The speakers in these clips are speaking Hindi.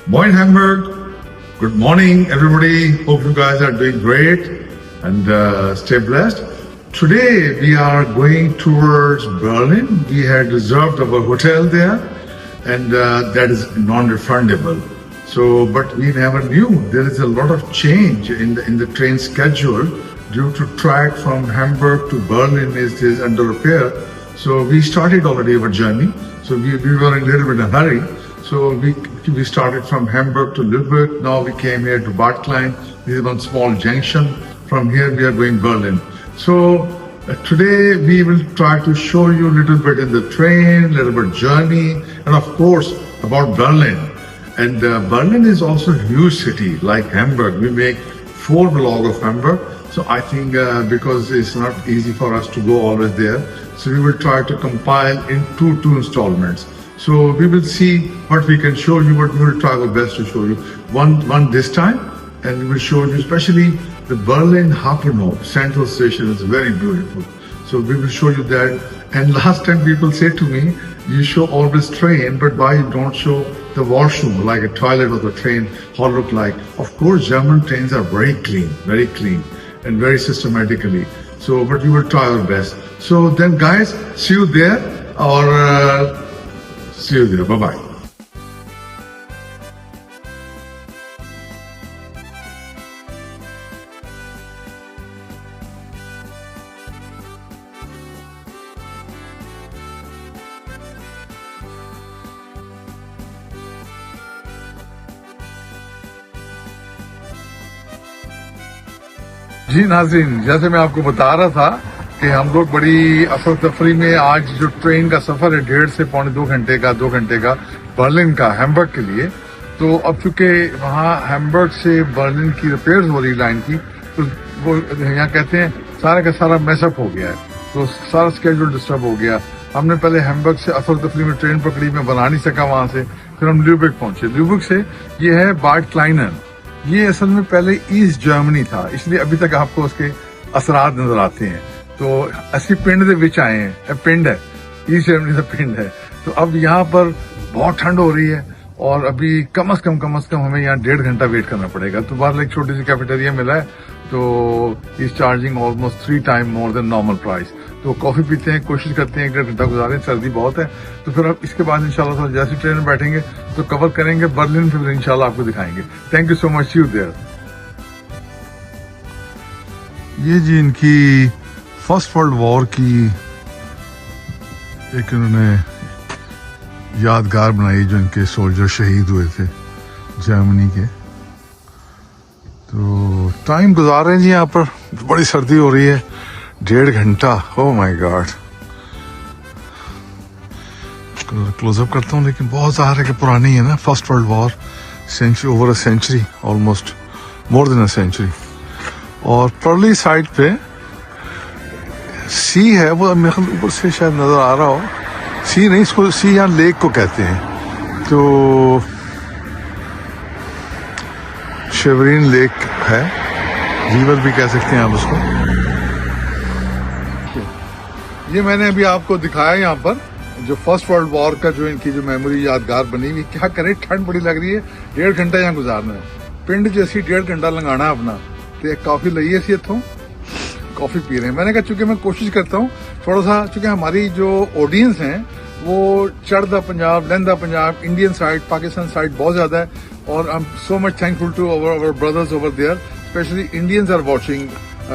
Moin Hamburg. Good morning, everybody. Hope you guys are doing great and stay blessed. Today we are going towards Berlin. We had reserved our hotel there, and that is non-refundable. So, but we never knew there is a lot of change in the train schedule due to track from Hamburg to Berlin is under repair. So we started already our journey. So we were in a little bit of a hurry. So we started from Hamburg to Lübeck. Now we came here to Bad Klein. This is one small junction. From here we are going Berlin. So today we will try to show you a little bit in the train, little bit journey, and of course about Berlin. And Berlin is also a huge city like Hamburg. We make 4 vlogs of Hamburg. So I think because it's not easy for us to go always there, so we will try to compile in two installments. So we will see what we can show you, what we will try our best to show you. One this time, and we will show you especially the Berlin Hauptbahnhof Central Station is very beautiful. So we will show you that. And last time people said to me, you show always train, but why you don't show the washroom, like a toilet of the train, how it look like? Of course, German trains are very clean, and very systematically. So, but we will try our best. So then guys, see you there, or see you there. Bye-bye. जी नाज़रीन, जैसे मैं आपको बता रहा था कि हम लोग बड़ी अफरा तफरी में आज जो ट्रेन का सफर है 1.5 से पौने 2 घंटे का बर्लिन का हैम्बर्ग के लिए, तो अब चूंकि वहाँ हैम्बर्ग से बर्लिन की रिपेयर हो रही लाइन की, तो वो यहाँ कहते हैं सारा का सारा मैसअप हो गया है, तो सारा स्केड्यूल डिस्टर्ब हो गया। हमने पहले हैम्बर्ग से अफरा तफरी में ट्रेन पकड़ी, मैं बना नहीं सका वहां से, फिर हम ल्यूबेक पहुंचे। ल्यूबेक से ये है बाड क्लाइनर, ये असल में पहले ईस्ट जर्मनी था, इसलिए अभी तक आपको उसके असरात नजर आते हैं। तो असली पिंड दे विच आए हैं, पिंड है, ईस्ट जर्मनी का पिंड है। तो अब यहाँ पर बहुत ठंड हो रही है और अभी कम से कम हमें यहाँ 1.5 घंटा वेट करना पड़ेगा। तो बाहर एक छोटी सी कैफेटेरिया मिला है, तो is charging almost 3 time more than normal price. तो कॉफी पीते हैं, कोशिश करते हैं 1.5 घंटा गुजारें, सर्दी बहुत है। तो फिर अब इसके बाद इंशाल्लाह जैसे ट्रेन में बैठेंगे तो कवर करेंगे बर्लिन, फिर इंशाल्लाह आपको दिखाएंगे। Thank you so much, see you there. ये जी इनकी फर्स्ट वर्ल्ड वॉर की एक इन्होंने यादगार बनाई, जो इनके सोल्जर शहीद हुए थे जर्मनी के। तो टाइम गुजार रहे हैं जी, यहाँ पर बड़ी सर्दी हो रही है, 1.5 घंटा। ओह माय गॉड, क्लोजअप करता हूँ, लेकिन बहुत ज़ाहिर है कि पुरानी है ना, first world war, century, over a century, almost more than a century. और परली साइड पे सी है, वो मेरे ख्याल ऊपर से शायद नजर आ रहा हो, सी नहीं, इसको सी यहाँ लेक को कहते हैं। तो शेवरीन लेक है, रिवर भी कह सकते हैं आप उसको। ये मैंने अभी आपको दिखाया यहाँ पर जो फर्स्ट वर्ल्ड वॉर का जो इनकी जो मेमोरी यादगार बनी हुई। क्या करें, ठंड बड़ी लग रही है, 1.5 घंटा यहाँ गुजारना है, पिंड जैसी 1.5 घंटा लगाना अपना। तो एक कॉफी लई है, इथों कॉफी पी रहे हैं। मैंने कहा चूंकि मैं कोशिश करता हूँ थोड़ा सा, चूंकि हमारी जो ऑडियंस है वो Chadhda Punjab, Lahnda Punjab, Indian side, Pakistan side बहुत ज्यादा है, और I am so much thankful to our brothers over there, specially Indians are watching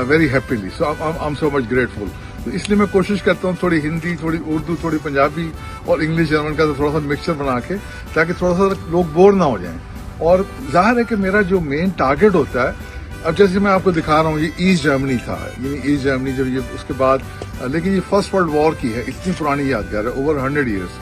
very happily, so I am so much grateful. तो इसलिए मैं कोशिश करता हूँ थोड़ी हिंदी, थोड़ी उर्दू, थोड़ी पंजाबी और इंग्लिश जर्मन का थोड़ा सा मिक्सचर बना के, ताकि थोड़ा सा लोग बोर ना हो जाएं। और जाहिर है कि मेरा जो मेन टारगेट होता है, अब जैसे मैं आपको दिखा रहा हूँ, ये ईस्ट जर्मनी था, यानी ईस्ट जर्मनी जब ये उसके बाद, लेकिन ये फर्स्ट वर्ल्ड वॉर की है, इतनी पुरानी यादगार है, ओवर 100 ईयर्स।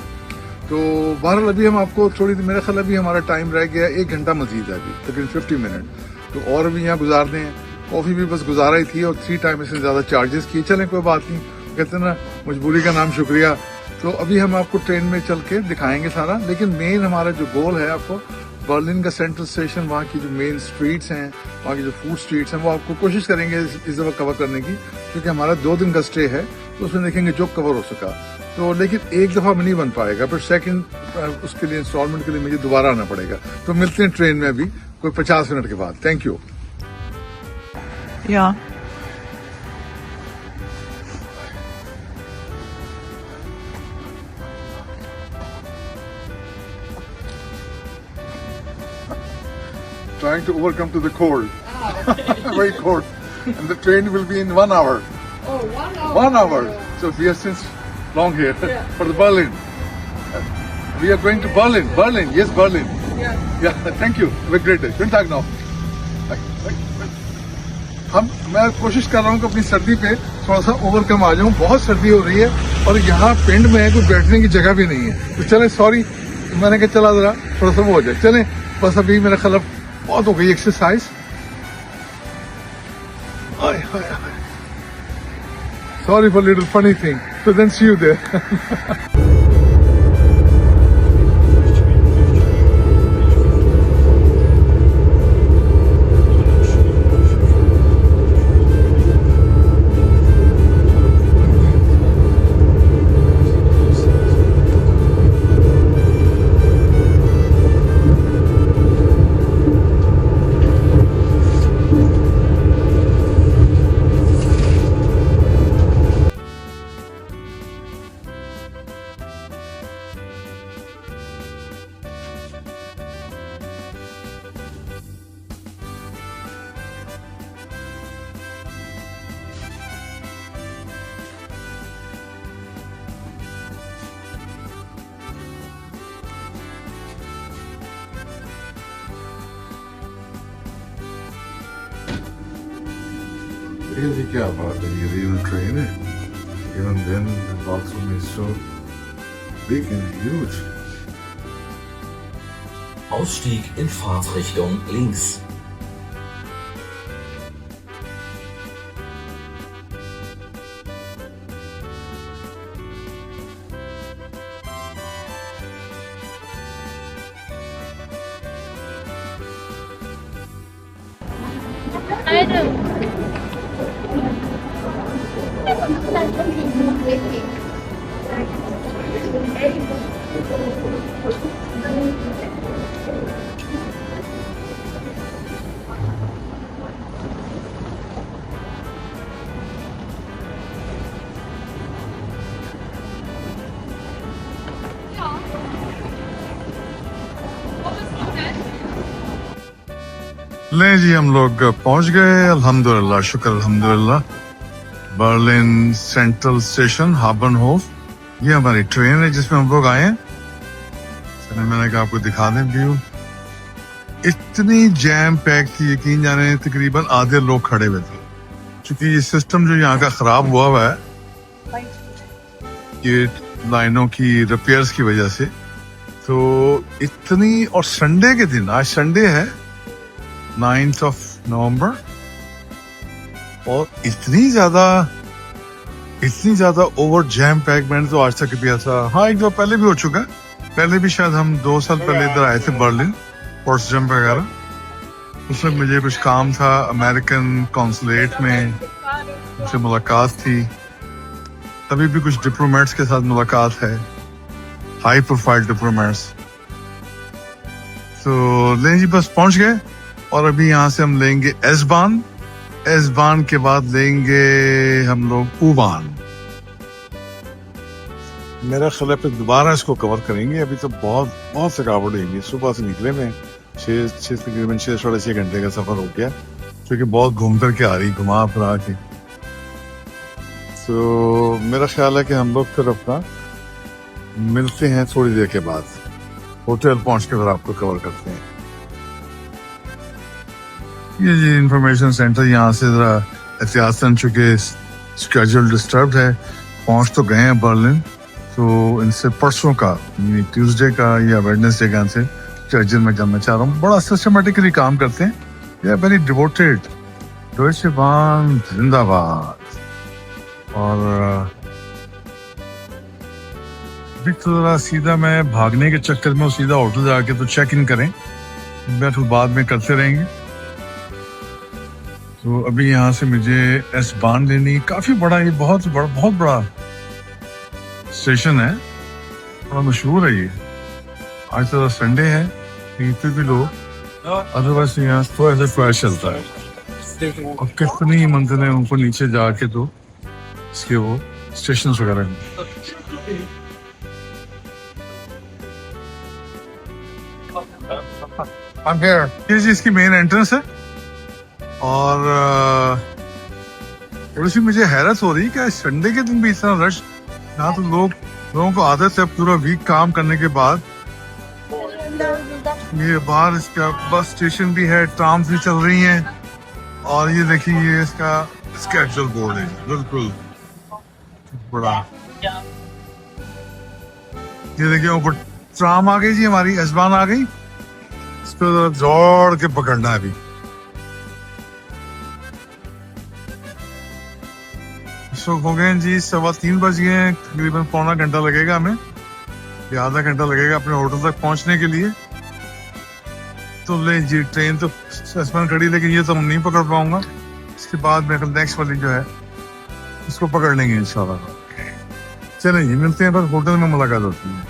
तो बहरहाल अभी हम आपको थोड़ी, मेरा ख्याल अभी हमारा टाइम रह गया 1 घंटा मजीद है अभी, तकरीबन 50 मिनट, तो और भी यहाँ गुजारते हैं। कॉफी भी बस गुजारा ही थी, और 3 टाइम इससे ज्यादा चार्जेस किए। चलें कोई बात नहीं, कहते हैं ना मजबूरी का नाम शुक्रिया। तो अभी हम आपको ट्रेन में चल के दिखाएंगे सारा, लेकिन मेन हमारा जो गोल है आपको बर्लिन का सेंट्रल स्टेशन, वहाँ की जो मेन स्ट्रीट्स हैं, वहाँ की जो फूड स्ट्रीट्स हैं, वो आपको कोशिश करेंगे इस दफ़ा कवर करने की, क्योंकि हमारा 2 दिन का स्टे है। तो उसमें देखेंगे जो कवर हो सका। तो लेकिन एक दफ़ा में नहीं बन पाएगा, फिर सेकंड उसके लिए इंस्टॉलमेंट के लिए मुझे दोबारा आना पड़ेगा। तो मिलते हैं ट्रेन में अभी कोई 50 मिनट के बाद। Thank you. Ja. Trying to overcome to the cold. Very cold. And the train will be in 1 hour. Oh, 1 hour. 1 hour. So we are since long here for the Berlin. We are going to Berlin. Berlin. Yes, Berlin. Yeah. Yeah. Thank you. Have a great day. Schönen Tag noch. मैं कोशिश कर रहा हूँ कि अपनी सर्दी पे थोड़ा सा ओवरकम आ जाऊँ। बहुत सर्दी हो रही है और यहाँ पिंड में कोई बैठने की जगह भी नहीं है। तो चले, सॉरी, मैंने कहा चला जरा थोड़ा सा वो हो जाए। चले बस, अभी मेरा ख्याल बहुत हो गई exercise. Sorry for little funny thing. So then see you there. Really, क्या बात है, ये real train है. Even then, the bathroom is so big and huge. Ausstieg in Fahrtrichtung links. ले जी, हम लोग पहुंच गए अल्हम्दुलिल्लाह, शुक्र अल्हम्दुलिल्लाह। बर्लिन सेंट्रल स्टेशन हाबनहोफ, ये हमारी ट्रेन है जिसमें हम लोग आए हैं। मैंने कहा आपको दिखा दें व्यू। इतनी जैम पैक थी, यकीन जाने तकरीबन आधे लोग खड़े हुए थे, क्योंकि ये सिस्टम जो यहाँ का खराब हुआ है ये लाइनों की रिपेयर्स की वजह से। तो इतनी, और संडे के दिन, आज संडे है 9 नवंबर, और इतनी ज्यादा ओवर जैम पैक मैंने तो आज तक भी ऐसा, हाँ एक दो पहले भी हो चुका है। पहले भी शायद हम 2 साल पहले इधर आए थे बर्लिन, पोर्ट्सडम वगैरह। उसमें मुझे कुछ काम था अमेरिकन कॉन्सुलेट में, उनसे मुलाकात थी। तभी भी कुछ डिप्लोमेट्स के साथ मुलाकात है, हाई प्रोफाइल डिप्लोमेट्स। तो ले जी, बस पहुंच गए। और अभी यहाँ से हम लेंगे एसबान, एसबान के बाद लेंगे हम लोग उबान। मेरा ख्याल है फिर दोबारा इसको कवर करेंगे। अभी तो बहुत थकावट होगी। सुबह से निकले में तकरीबन 6-6.5 घंटे का सफर हो गया, क्योंकि बहुत घूम कर के आ रही, घुमा फिरा के। तो मेरा ख्याल है कि हम लोग फिर अपना मिलते हैं थोड़ी देर के बाद, होटल पहुंच के फिर आपको कवर करते हैं। ये जी इंफॉर्मेशन सेंटर, यहाँ से जरा एहतियातन, चूंकि स्केड्यूल डिस्टर्ब है, पहुंच तो गए हैं बर्लिन। तो इनसे परसों का, ट्यूसडे का या वेडनेसडे का से चर्चिल में जाना चाह रहा हूँ। बड़ा सिस्टमेटिकली काम करते हैं, ये वेरी डिवोटेड। डॉयचे बाहन जिंदाबाद। और जरा सीधा मैं भागने के चक्कर में सीधा होटल जाके तो चेक इन करें, बैठो बाद में करते रहेंगे। तो अभी यहाँ से मुझे एस बान लेनी, काफी बड़ा, ये बहुत बड़ा स्टेशन है, बड़ा मशहूर है ये। आज तो संडे है, इतने भी लोग, अदरवाइज यहाँ तो ऐसा फ्लैश चलता है। और कितनी मंजिलें ऊपर नीचे जाके तो इसके वो स्टेशन वगैरह हैं। ये जी इसकी मेन एंट्रेंस है। और थोड़ी सी मुझे हैरत हो रही है कि संडे के दिन भी इतना रश, यहाँ तो लोगों को आदत है पूरा वीक काम करने के बाद। ये बाहर इसका बस स्टेशन भी है, ट्राम्स भी चल रही हैं। और ये देखिए ये इसका स्केड्यूल बोर्ड है, बिल्कुल बड़ा। ये देखिए ऊपर ट्राम आ गई जी, हमारी एसबान आ गई, इसको दौड़ के पकड़ना है अभी। हो गए जी 3:15 बज गए हैं, तकरीबन पौना घंटा लगेगा हमें, या आधा घंटा लगेगा अपने होटल तक पहुंचने के लिए। तो ले जी ट्रेन तो एसबान खड़ी, लेकिन ये तो हम नहीं पकड़ पाऊंगा। इसके बाद मेरे नेक्स्ट वाली जो है इसको पकड़ लेंगे इंशाल्लाह। चलें जी, मिलते हैं, पर होटल में मुलाकात होती है।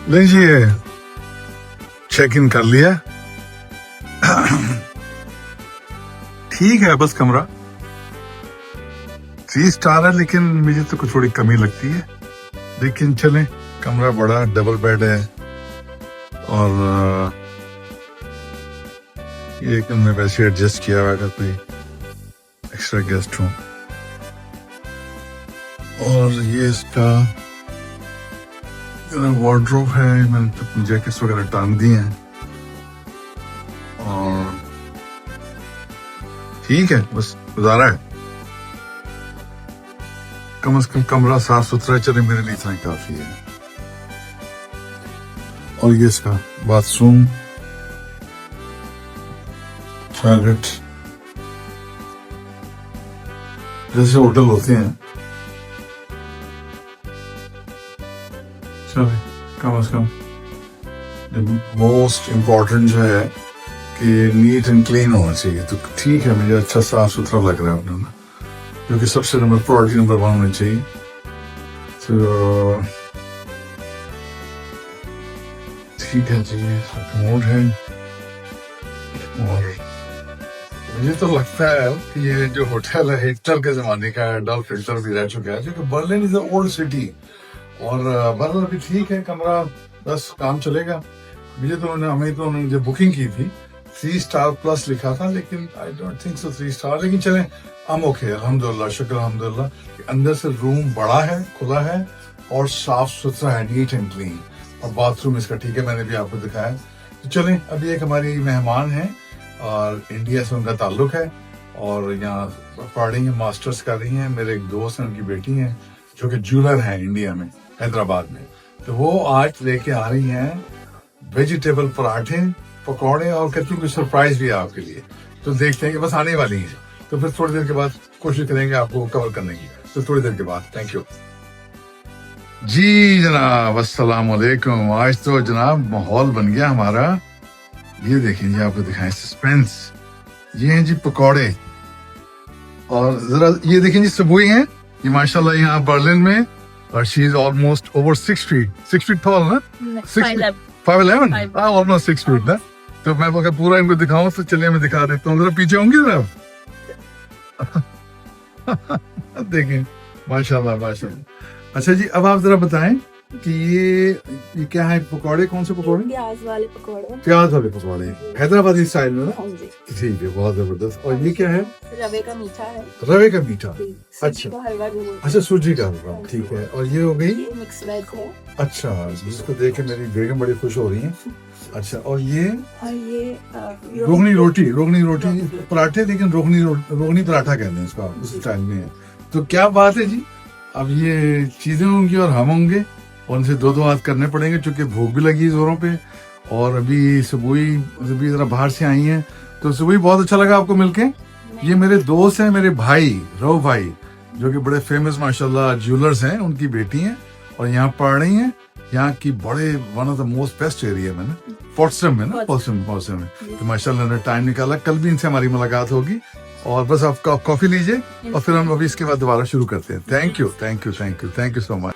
ले जी चेक इन कर लिया, ठीक है, बस कमरा 3 स्टार है, लेकिन मुझे तो कुछ थोड़ी कमी लगती है। लेकिन चलें, कमरा बड़ा, डबल बेड है। और ये हमने वैसे एडजस्ट किया हुआ, अगर कोई एक्स्ट्रा गेस्ट हो। और ये इसका वार्डरोब है, मैंने तो जैकेट्स वगैरह टांग दी हैं। और ठीक है, बस गुजारा है, कम से कम कमरा साफ सुथरा चले, मेरे लिए इतना ही काफी है। और ये इसका बाथरूम, टॉयलेट, जैसे होटल होते हैं। चले, कम से कम मोस्ट इम्पोर्टेंट जो है कि नीट एंड क्लीन होना चाहिए। तो ठीक है, मुझे अच्छा साफ सुथरा लग रहा है अपना, क्योंकि सबसे प्रायोरिटी नंबर 1 होनी चाहिए। तो ठीक है जी, मोड है। और मुझे तो लगता है कि ये जो होटल है हिटलर के जमाने का है, एडोल्फ हिटलर भी रह चुका है, क्योंकि Berlin is a old city. और बर्लिन भी ठीक है, कमरा बस काम चलेगा। मुझे तो हमें तो उन्होंने जो बुकिंग की थी 3 स्टार प्लस लिखा था, लेकिन I don't think so 3 star. लेकिन चलें, हम ओके, अल्हम्दुलिल्लाह, शुक्र अल्हम्दुलिल्लाह। अंदर से रूम बड़ा है, खुला है और साफ सुथरा है, नीट एंड क्लीन। और बाथरूम इसका ठीक है, मैंने भी आपको दिखाया। तो चलें, अभी एक हमारी मेहमान है और इंडिया से उनका ताल्लुक है, और यहाँ पढ़ रही हैं, मास्टर्स कर रही हैं। मेरे एक दोस्त हैं, उनकी बेटी हैं, जो कि ज्वेलर हैं इंडिया में, हैदराबाद में। तो वो आज लेके आ रही हैं वेजिटेबल पराठे, पकौड़े, और कहती हैं कुछ सरप्राइज भी है आपके लिए। तो देखते हैं कि बस आने वाली हैं, तो फिर थोड़ी देर के बाद कोशिश करेंगे आपको कवर करने की। तो थोड़ी देर के बाद, थैंक यू जी जनाब, अस्सलाम वालेकुम। आज तो जनाब माहौल बन गया हमारा। ये देखिए जी, आपको दिखाएं सस्पेंस। ये हैं जी पकौड़े, और जरा ये देखिए जी सबुई हैं ये माशाल्लाह यहाँ बर्लिन में। और she is almost over 6 feet tall ना, 5'11", ऑलमोस्ट 6 फीट ना। तो मैं अगर पूरा इनको दिखाऊं तो चलिए मैं दिखा देता हूँ, जरा पीछे होंगे जरा। देखें, माशाल्लाह माशाल्लाह। अच्छा जी, अब आप जरा बताएं कि ये क्या है पकौड़े, कौन से पकौड़े? प्याज वाले पकौड़े। प्याज वाले पकौड़े, हैदराबादी स्टाइल में ना? हाँ जी। ठीक है, बहुत जबरदस्त। और ये क्या है? रवे का मीठा है। रवे का मीठा, सूजी अच्छा। का हलवा भी बोलते अच्छा, सूजी का हलवा, ठीक है। और ये हो गई, हैं। ये मिक्स वेज है। अच्छा, जिसको देख के मेरी बेगम बड़ी खुश हो रही है। अच्छा, और ये और ये रोगनी रोटी पराठे, लेकिन रोगनी पराठा कहते हैं इसका, उस स्टाइल में है। तो क्या बात है जी, अब ये चीजें होंगी और हम होंगे, और उनसे 2-2 हाथ करने पड़ेंगे, क्योंकि भूख भी लगी जोरों पे। और अभी सुबुई जरा बाहर से आई हैं, तो सुबुई बहुत अच्छा लगा आपको मिलके। ये मेरे दोस्त हैं, मेरे भाई रव भाई, जो कि बड़े फेमस माशाल्लाह ज्वेलर्स हैं, उनकी बेटी हैं, और यहाँ पढ़ रही हैं। यहाँ की बड़े one of the most best area में ना, पोट्सडम है ना, पोट्सडम है। तो माशाल्लाह ने टाइम निकाला, कल भी इनसे हमारी मुलाकात होगी। और बस आप कॉफी लीजिए और फिर हम अभी इसके बाद दोबारा शुरू करते हैं। Thank you, thank you, thank you, thank you so much.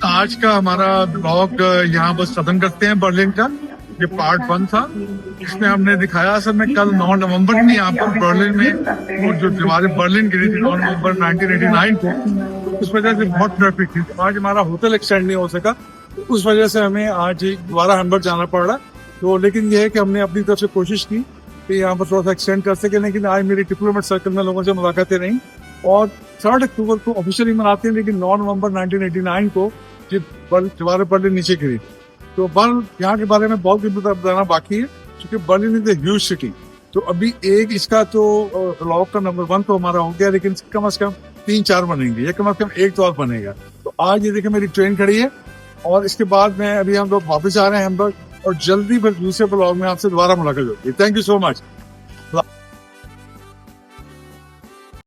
आज का हमारा ब्लॉग यहाँ बस खत्म करते हैं बर्लिन का। ये पार्ट 1 था, इसमें हमने दिखाया असल में कल 9 नवंबर में यहाँ पर बर्लिन में वो जो दीवारें बर्लिन गिरी थी 9 नवंबर 1989 को, उस वजह से बहुत ट्रैफिक थी। तो आज हमारा होटल एक्सटेंड नहीं हो सका, उस वजह से हमें आज दोबारा हैम्बर्ग जाना पड़ रहा। तो लेकिन ये है कि हमने अपनी तरफ से कोशिश की कि यहाँ पर थोड़ा सा एक्सटेंड कर सके, लेकिन आज मेरी डिप्लोमेट सर्कल में लोगों से मुलाकातें रहीं और 3 अक्टूबर को ऑफिशियली मनाते हैं, लेकिन 9 नवंबर 1989 को ये दीवारें बर्लिन नीचे गिरी। तो यहाँ के बारे में बहुत कुछ बताना बाकी है, क्योंकि Berlin is a huge city. तो अभी एक इसका तो ब्लॉग का नंबर 1 तो हमारा हो गया, लेकिन कम से कम 3-4 बनेंगे, या कम से कम एक तो और बनेगा। तो आज ये देखिए मेरी ट्रेन खड़ी है और इसके बाद में अभी हम लोग वापस आ रहे हैं हैम्बर्ग, और जल्दी फिर दूसरे ब्लॉग में आपसे दोबारा मुलाकात होगी। Thank you so much.